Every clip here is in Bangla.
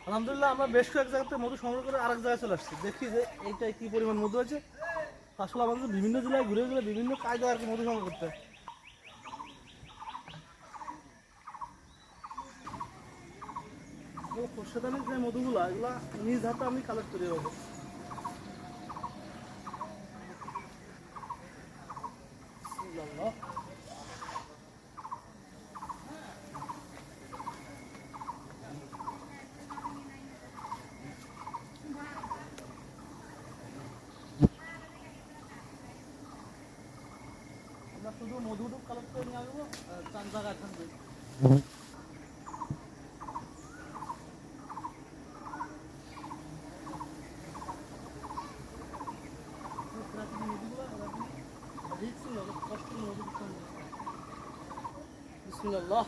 আলহামদুলিল্লাহ আমরা বেশ কয়েক জায়গাতে মধু সংগ্রহ করে আরেক জায়গায় চলে আসছি। দেখি যে এইটাই কি পরিমাণ মধু আছে। আসলে আমাদের বিভিন্ন জেলায় ঘুরে ঘুরে বিভিন্ন কায়দায় আর কি মধু সংগ্রহ করতে হয়। খোরশেদানির যে মধুগুলো এগুলা নিজ হাতে আমি কালেক্ট করে দেবো। আমরা শুধু মধুটুক কালেক্ট করে নিয়ে আসবো, চার জায়গায় থাকবে। বিসমিল্লাহ,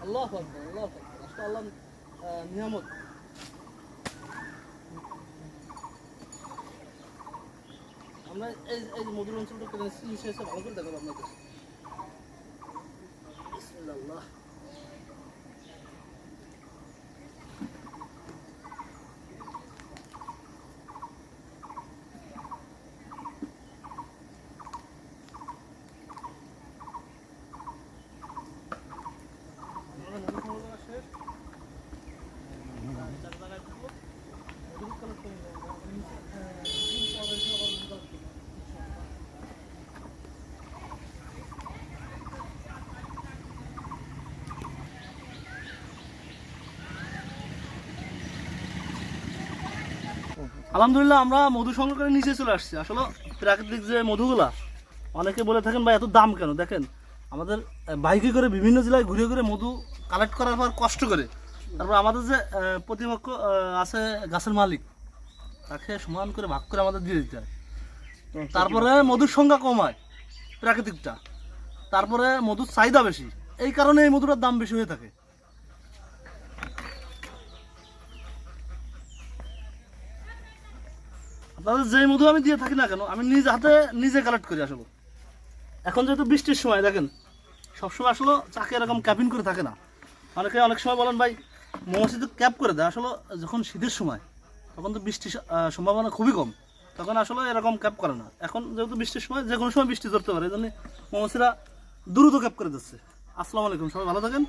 আল্লাহু আকবার, আল্লাহু আকবার। আসলে আল্লাহ নিয়ামত। আমরা এই এই মধুর অঞ্চলটা কেটে নিচ্ছি, মিশে এসে ভালো করে দেখাবো আপনাদের। বিসমিল্লাহ। আলহামদুলিল্লাহ আমরা মধু সংগ্রহ করে নিচে চলে আসছি। আসলে প্রাকৃতিক যে মধুগুলা, অনেকে বলে থাকেন ভাই এত দাম কেন। দেখেন আমাদের বাইকে করে বিভিন্ন জেলায় ঘুরে ঘুরে মধু কালেক্ট করার পর কষ্ট করে তারপর আমাদের যে প্রতিপক্ষ আছে গাছের মালিক, তাকে সমান করে ভাগ করে আমাদের দিয়ে দিতে হয়। তারপরে মধুর সংখ্যা কম হয় প্রাকৃতিকটা, তারপরে মধুর চাহিদা বেশি, এই কারণে এই মধুটার দাম বেশি হয়ে থাকে। আপনাদের যে মধু আমি দিয়ে থাকি না কেন, আমি নিজ হাতে নিজে কালেক্ট করি। আসলে এখন যেহেতু বৃষ্টির সময়, দেখেন সবসময় আসলে চাকে এরকম ক্যাপিং করে থাকে না। অনেকে অনেক সময় বলেন ভাই মৌমাছি তো ক্যাপ করে দেয়। আসলে যখন শীতের সময় তখন তো বৃষ্টির সম্ভাবনা খুবই কম, তখন আসলে এরকম ক্যাপ করে না। এখন যেহেতু বৃষ্টির সময়, যে কোনো সময় বৃষ্টি ধরতে পারে, এই জন্য মৌমাছিরা দ্রুত ক্যাপ করে দিচ্ছে। আসসালামু আলাইকুম, সবাই ভালো থাকেন।